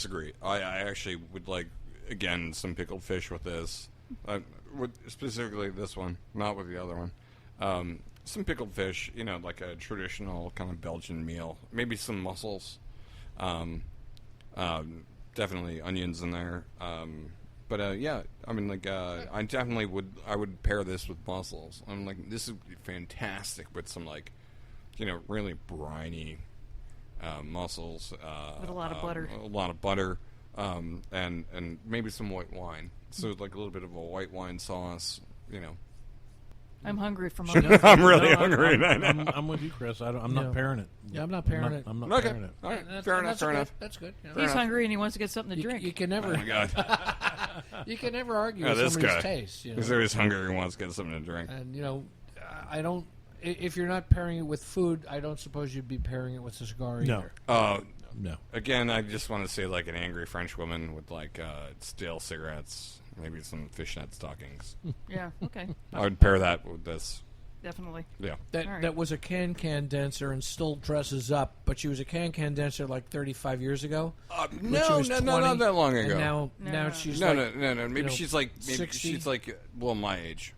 disagree. I actually would like, again, some pickled fish with this. Specifically this one, not with the other one. Some pickled fish, like a traditional kind of Belgian meal. Maybe some mussels. Definitely onions in there. But yeah, I mean, like, I definitely would pair this with mussels. I'm like, this would be fantastic with some, like, really briny mussels. With a lot of butter. A lot of butter. And maybe some white wine. So like a little bit of a white wine sauce, I'm hungry from I'm really hungry. I'm with you, Chris. I'm not pairing it. Yeah, I'm not pairing it. I'm not Okay. pairing it. All right. That's, Fair enough. that's Fair good. enough. That's good. Yeah. He's hungry and he wants to get something to drink. You can never. Oh my God. You can never argue Yeah, with this somebody's guy. taste. He's always hungry and wants to get something to drink. And I don't. If you're not pairing it with food, I don't suppose you'd be pairing it with a cigar either. No. Again, I just want to say like an angry French woman with like stale cigarettes, maybe some fishnet stockings. Yeah, okay. I would pair that with this. Definitely. Yeah. That was a can dancer and still dresses up, but she was a can dancer like 35 years ago. No, not that long ago. And now she's like, no. Maybe she's like 60? she's like my age.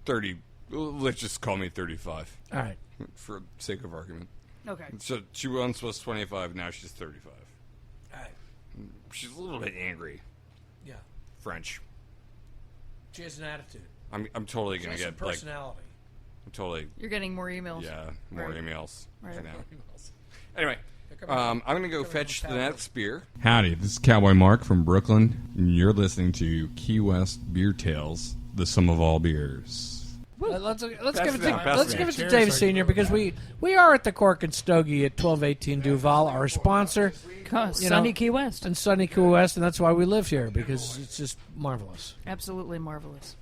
30. Let's just call me 35. All right. For sake of argument. Okay. So she once was 25. Now she's 35. All right. She's a little bit angry. Yeah. French. She has an attitude. I'm totally She gonna has get some like. personality. I'm totally. You're getting more emails. Yeah, more Right. emails Right. right now. Anyway, I'm going to go fetch the Cowboy. next beer. Howdy, this is Cowboy Mark from Brooklyn, and you're listening to Key West Beer Tales, the sum of all beers. Let's give it Pass to me. let's give it to David Senior because we are at the Cork and Stogie at 1218 Duval, our sponsor, Sunny Key West. and sunny Key West, and that's why we live here because it's just marvelous. Absolutely marvelous.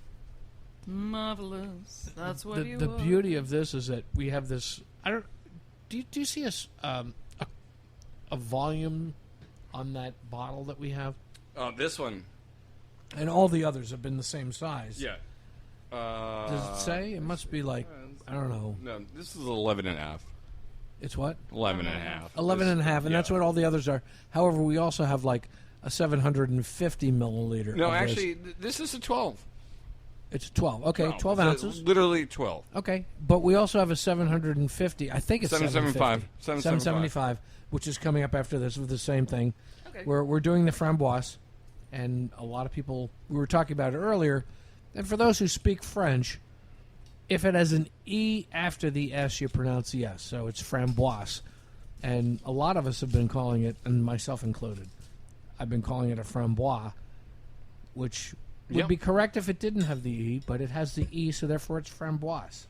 Marvelous. That's what you The are. beauty of this is that we have this. I don't. Do you see a volume on that bottle that we have? This one. And all the others have been the same size. Yeah. Does it say? It must be like, I don't know. No, this is 11 and a half. It's what? 11 and a half. 11 and a half, and Yeah. that's what all the others are. However, we also have like a 750 milliliter. No, of this. actually, this is a 12. It's 12. Okay, 12 It's ounces. Literally 12. Okay, but we also have a 750. I think it's 775. 775, which is coming up after this with the same thing. Okay. We're doing the framboise, and a lot of people, we were talking about it earlier, and for those who speak French, if it has an E after the S, you pronounce the S, so it's framboise. And a lot of us have been calling it, and myself included, I've been calling it a framboise, which would be correct if it didn't have the E, but it has the E, so therefore it's framboise.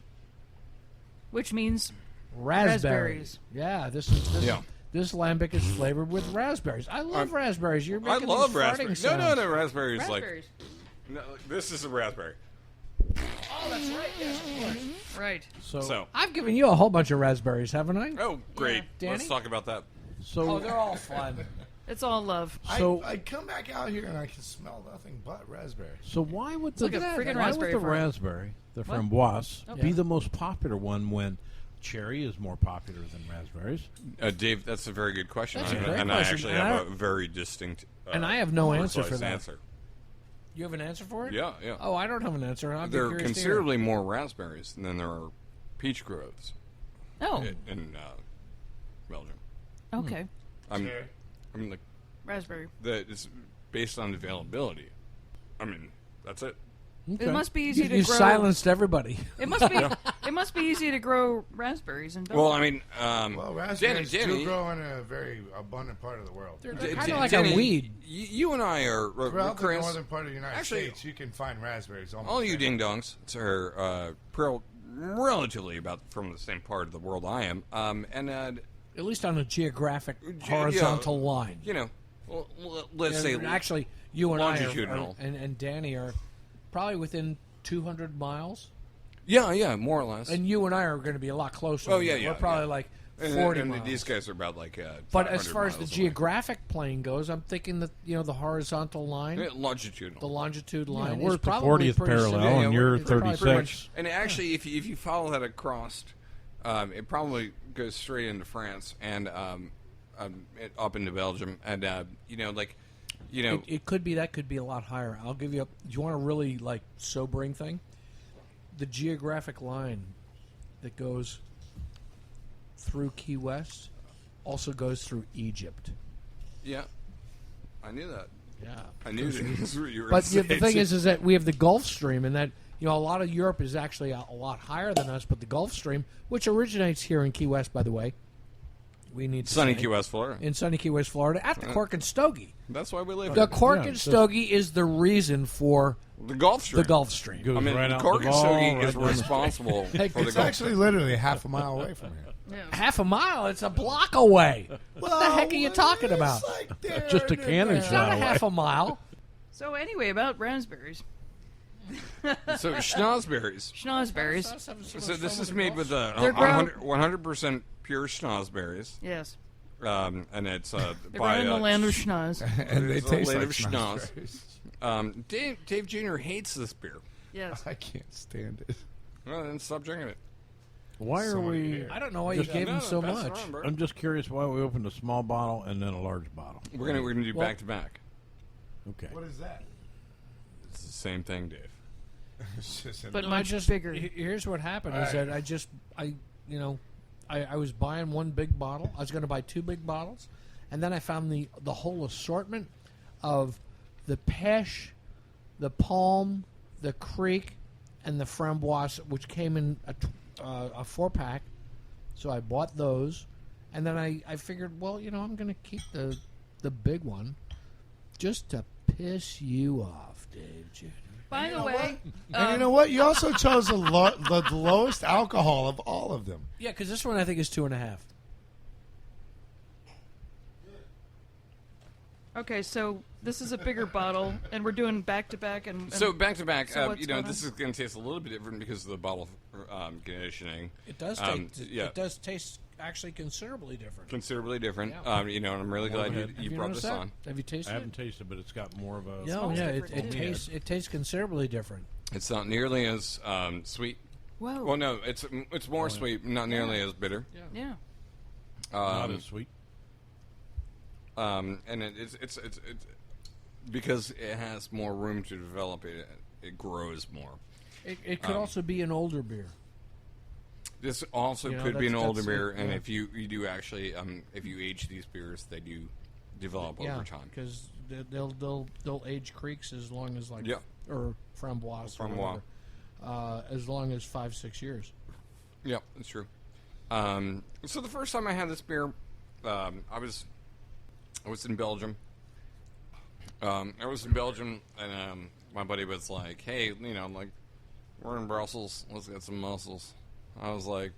Which means Raspberries. Yeah, this lambic is Mm-hmm. flavored with raspberries. I love raspberries. You're I making love these farting raspberries. sounds. No, raspberries. raspberries. No, this is a raspberry. Oh, that's right. Yes, of course. Right. So. I've given you a whole bunch of raspberries, haven't I? Oh, great. Yeah. Let's Danny? talk about that. So Oh, they're all fun. It's all love. So- I come back out here and I can smell nothing but raspberries. So why would the like a friggin' why raspberry would the farm. raspberry, the framboise, Okay. be the most popular one when cherry is more popular than raspberries? Dave, that's a very good question. That's a great and question. I actually And have I- a very distinct and I have no answer precise for that. answer. You have an answer for it? Yeah. Oh, I don't have an answer. I'd be There are curious to hear. considerably more raspberries than there are peach groves Oh, in Belgium. okay. I mean, like, Raspberry. it's based on availability. I mean, that's it. Okay. It must be easy to You grow. silenced everybody. It must be. It must be easy to grow raspberries in Belgium. Well, I mean, Well, raspberries Danny, do grow in a very abundant part of the world. They're D- kind D- of like Danny, a weed. You and I are Throughout the Chris, northern part of the United actually, States, you can find raspberries almost all you anywhere. ding dongs are relatively about from the same part of the world I am, and At least on a geographic yeah, horizontal line. you know, let's say Actually, you and I longitudinal. and Danny are probably within 200 miles, yeah, more or less. and you and I are going to be a lot closer. Oh, yeah, We're probably yeah. like And 40 miles. these guys are about like. But as 500 far as the miles away. geographic plane goes, I'm thinking that the horizontal line, longitudinal, the longitude line, we're is at the probably 40th pretty parallel, similar. Yeah, and you're It's probably pretty 36. And actually, if you follow that across, it probably goes straight into France. And up into Belgium, and It could be that could be a lot higher. I'll give you. Do you want a really like sobering thing? The geographic line that goes through Key West also goes through Egypt. yeah, I knew that. Yeah, I knew that's what you were. but gonna the say, thing too. is that we have the Gulf Stream, and that a lot of Europe is actually a lot higher than us. But the Gulf Stream, which originates here in Key West, by the way, we need to sunny say, Key West, Florida. in sunny Key West, Florida, at the Cork and Stogie. That's why we live The here. Cork Yeah, and just- Stogie is the reason for The Gulf Stream. the Gulf Stream. Goes I mean, right out Cork the and ball, Stogie right is down the- responsible for the It's Gulf. actually literally half a mile away from here. Yeah. Half a mile? It's a block away. What the heck are you talking it's about? like there Just a and cannon there. It's not a away. half a mile. So anyway, about raspberries. So schnozberries. Schnozberries. So this is made with They're grown- 100% pure schnozberries, Yes. And it's They're by grown in the land of schnoz. And they It's a taste land like of schnoz. schnozberries. Dave Jr. hates this beer. Yes. I can't stand it. Well, then stop drinking it. Why are Somebody we? here. I don't know why you gave him so pass it much. around, bro. I'm just curious why we opened a small bottle and then a large bottle. We're gonna do Well- back to back. Okay. What is that? It's the same thing, Dave. It's just But an- much bigger. Here's what happened: All is right. that I was buying one big bottle. I was going to buy two big bottles, and then I found the whole assortment of the Peche, the Pomme, the Kriek, and the Framboise, which came in a 4-pack. So I bought those, and then I figured, well, I'm going to keep the big one just to piss you off, Dave Jr. By the way, And you know what? You also chose the lowest alcohol of all of them. Yeah, because this one I think is 2.5. okay, so this is a bigger bottle, and we're doing back to back, and So back to back, So what's going this on? is going to taste a little bit different because of the bottle conditioning. It does yeah. It does taste actually considerably different. Considerably different. Yeah. And I'm really Well, glad have you Have brought noticed this that? on. Have you tasted I it? haven't tasted, but it's got more of a. Yeah, smells yeah, different, too. it tastes considerably different. It's not nearly as sweet. whoa, Well, no, it's more sweet, not nearly as bitter. yeah, Not as sweet. And it's because it has more room to develop. It grows more. It could also be an older beer. This also You know, could be an that's- older that's beer, it, and yeah. if you do actually, if you age these beers, they do develop Yeah, over time. because they'll age creeks as long as Yeah. or framboise, or Framboise. whatever, as long as 5-6 years. Yeah, that's true. So the first time I had this beer, I was in Belgium. I was in Belgium, and my buddy was like, "Hey, like, we're in Brussels. Let's get some mussels." I was like,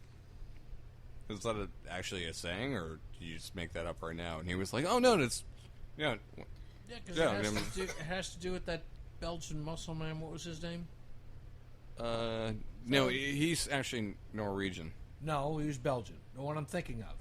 "Is that actually a saying, or do you just make that up right now?" And he was like, "Oh no, it's yeah." Yeah, because Yeah, it has to do with that Belgian muscle man. What was his name? No, he's actually Norwegian. No, he was Belgian. The one I'm thinking of.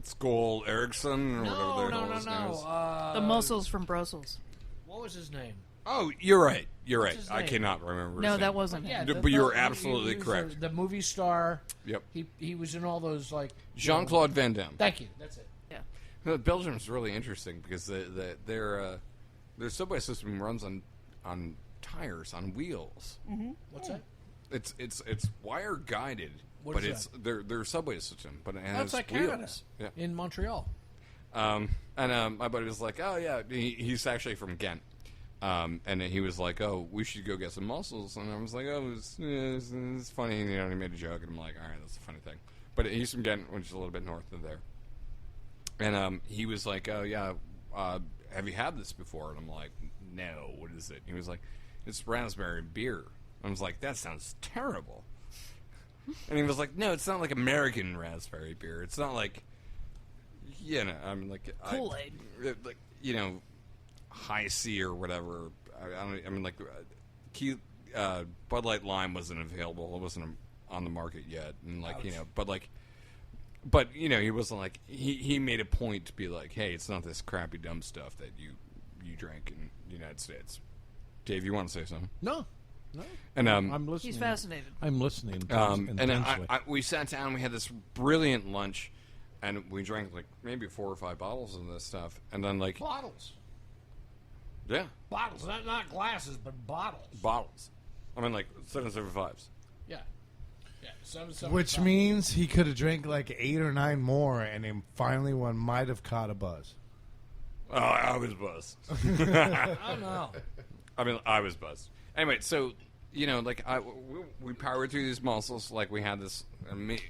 Skol Eriksson or No, whatever the no, hell no, his name is. no. the mussels from Brussels. What was his name? Oh, you're right. You're right. his I name? cannot remember. his No, name. that wasn't Yeah, him. But you were he absolutely was correct. the movie star. Yep. He was in all those like Jean Claude Van Damme. Thank you. That's it. Yeah, Belgium's really interesting because their subway system runs on tires on wheels. What's that? It's wire guided, What but is it's their subway system, but it has That's like wheels. Canada. Yeah. In Montreal. And my buddy was like, "Oh yeah," he's actually from Ghent. And he was like, "Oh, we should go get some mussels." And I was like, "Oh, it's funny." He made a joke, and I'm like, "All right, that's a funny thing." But he's from Ghent, which is a little bit north of there. And he was like, "Oh yeah, have you had this before?" And I'm like, "No, what is it?" And he was like, "It's raspberry beer." I was like, "That sounds terrible." And he was like, "No, it's not like American raspberry beer. It's not like, I'm like Kool-Aid. like High C or whatever. I mean, like, Bud Light Lime wasn't available. It wasn't on the market yet, and like but he wasn't like he made a point to be like, hey, it's not this crappy dumb stuff that you drink in the United States. Dave, you want to say something? No. And I'm listening. he's fascinated. I'm listening. and intensely. we sat down. We had this brilliant lunch. and we drank like maybe 4 or 5 bottles of this stuff, and then like Bottles. yeah, Bottles. Not glasses, but bottles. bottles. I mean like 775s. Yeah. Yeah. 775. Which means he could have drank like 8 or 9 more, and then finally one might have caught a buzz. Oh, I was buzzed. Oh, no. I mean, I was buzzed. Anyway, so like we powered through these muscles. Like we had this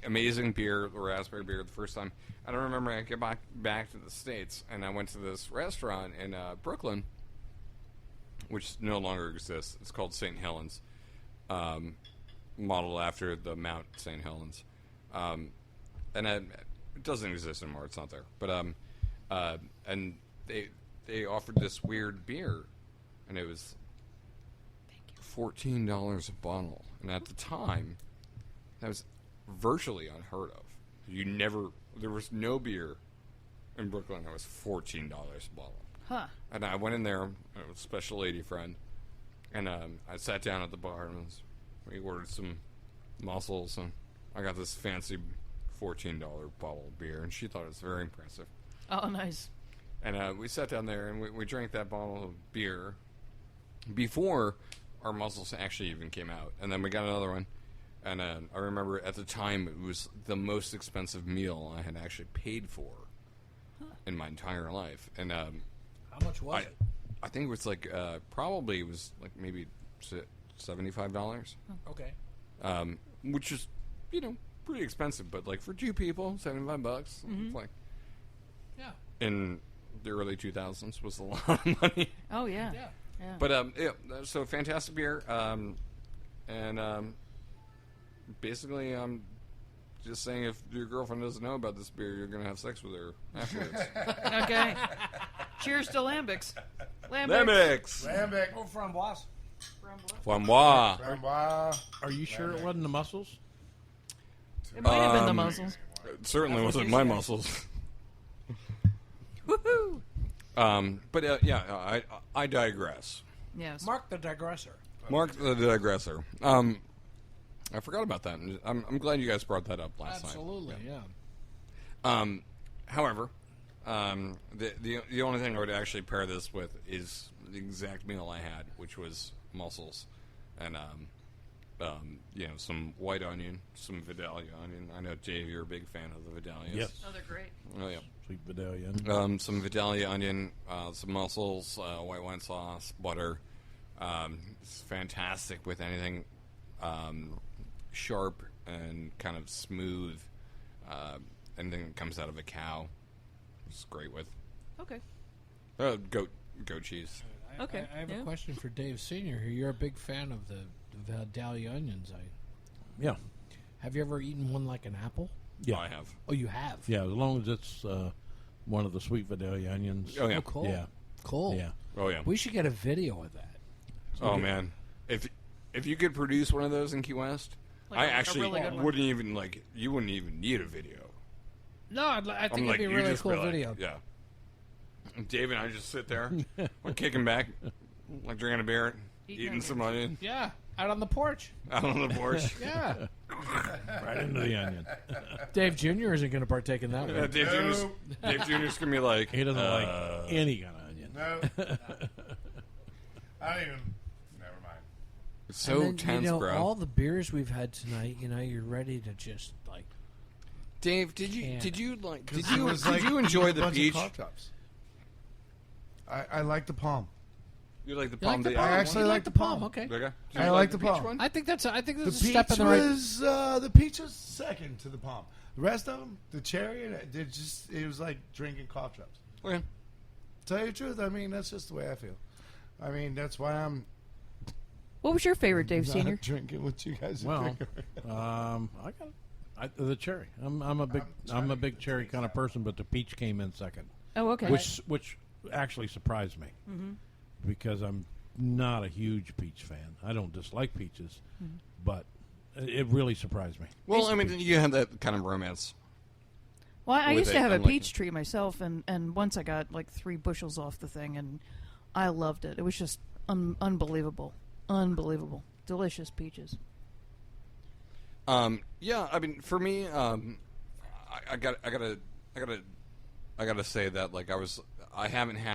amazing beer, the raspberry beer, the first time. I don't remember. I get back to the States, and I went to this restaurant in Brooklyn, which no longer exists. It's called St. Helens, modeled after the Mount St. Helens, and it doesn't exist anymore. It's not there. But and they offered this weird beer, and it was $14 a bottle, and at the time, that was virtually unheard of. There was no beer in Brooklyn that was $14 a bottle. Huh. And I went in there, it was a special lady friend, and I sat down at the bar, and we ordered some mussels, and I got this fancy $14 bottle of beer, and she thought it was very impressive. Oh, nice. And we sat down there, and we drank that bottle of beer before our mussels actually even came out. And then we got another one. And I remember at the time it was the most expensive meal I had actually paid for in my entire life. And How much was it? I think it was like, probably it was like maybe $75. Okay. Which is, pretty expensive. But like for 2 people, $75. It's like, Yeah. in the early 2000s was a lot of money. Oh, yeah. Yeah. Yeah. But so fantastic beer, and basically I'm just saying if your girlfriend doesn't know about this beer, you're gonna have sex with her afterwards. Okay. Cheers to Lambics. Lambics, Lambic. Oh, framboise. Framboise. Framboise. Are you sure it wasn't the mussels? It might have been the mussels. It certainly wasn't my muscles. Woohoo! But yeah, I digress. Yes. Mark the digressor. Mark the digressor. I forgot about that. I'm glad you guys brought that up last night. Absolutely, yeah. However, the only thing I would actually pair this with is the exact meal I had, which was mussels and some white onion, some Vidalia onion. I know Dave, you're a big fan of the Vidalias. Yes. Oh, they're great. Oh yeah. Sweet Vidalia. Some Vidalia onion, some mussels, white wine sauce, butter. It's fantastic with anything sharp and kind of smooth. Anything that comes out of a cow. It's great with Okay. goat cheese. Okay, I have yeah. a question for Dave Senior. Here, you're a big fan of the Vidalia onions. Yeah. Have you ever eaten one like an apple? Yeah. Oh, I have. Oh, you have. Yeah, as long as it's one of the sweet Vidalia onions. Oh yeah. Oh, cool. Yeah. Cool. Yeah. Oh yeah. We should get a video of that. Oh man. If you could produce one of those in Key West, Like I a actually really good one. wouldn't even you wouldn't even need a video. No, I think I'm it'd like, be a you really just cool be like, video. Yeah. And Dave and I just sit there, we're kicking back, like drinking a beer, eating some onion Yeah, out on the porch. out on the porch. Yeah. Right into the onion. Dave Jr. isn't going to partake in that Yeah, one. Dave Jr.'s gonna be like, He doesn't like any kind of onion. No. I don't even. Never mind. it's so And then, tense, bro. all the beers we've had tonight, you're ready to just like. Dave, did you Can't. did you like did 'Cause it you was did like you enjoy eating a the bunch of peach? cough drops. I like the palm. You like the You like palm? the de- palm? I actually You like the palm. palm. Okay. Okay. Did I you like the peach palm. one? I think that's a The step peach in the right. was the peach was second to the palm. The rest of them, the cherry, it was like drinking cough drops. Okay. Tell you the truth, I mean that's just the way I feel. I mean that's why I'm What was your favorite, Dave not Senior? drinking what you guys are Well, drinking. I got the cherry. I'm a big cherry kind of person, but the peach came in second, Oh, okay. which actually surprised me because I'm not a huge peach fan. I don't dislike peaches, but it really surprised me. Well, I mean, you have that kind of romance. Well, I with used to it, have a unlike peach it. tree myself, and once I got like 3 bushels off the thing, and I loved it. It was just unbelievable. Unbelievable. Delicious peaches. Yeah, I mean, for me, I gotta I gotta say that like I haven't had